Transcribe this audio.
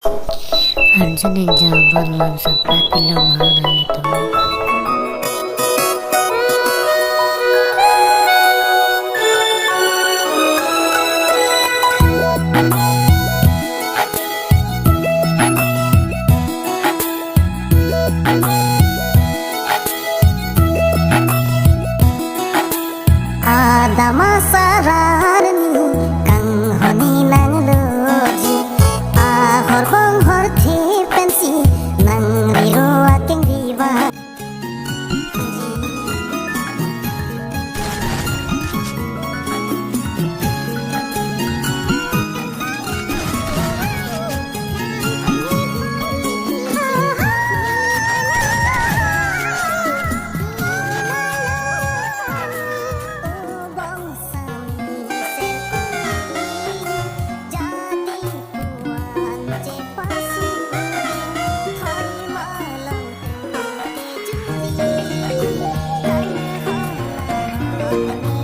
Arjun yang jawaban sampai pilau mahal itu. Ada masararni kang honi nang loji ahor hong hor the pensi nang riro akeng diva Thank you.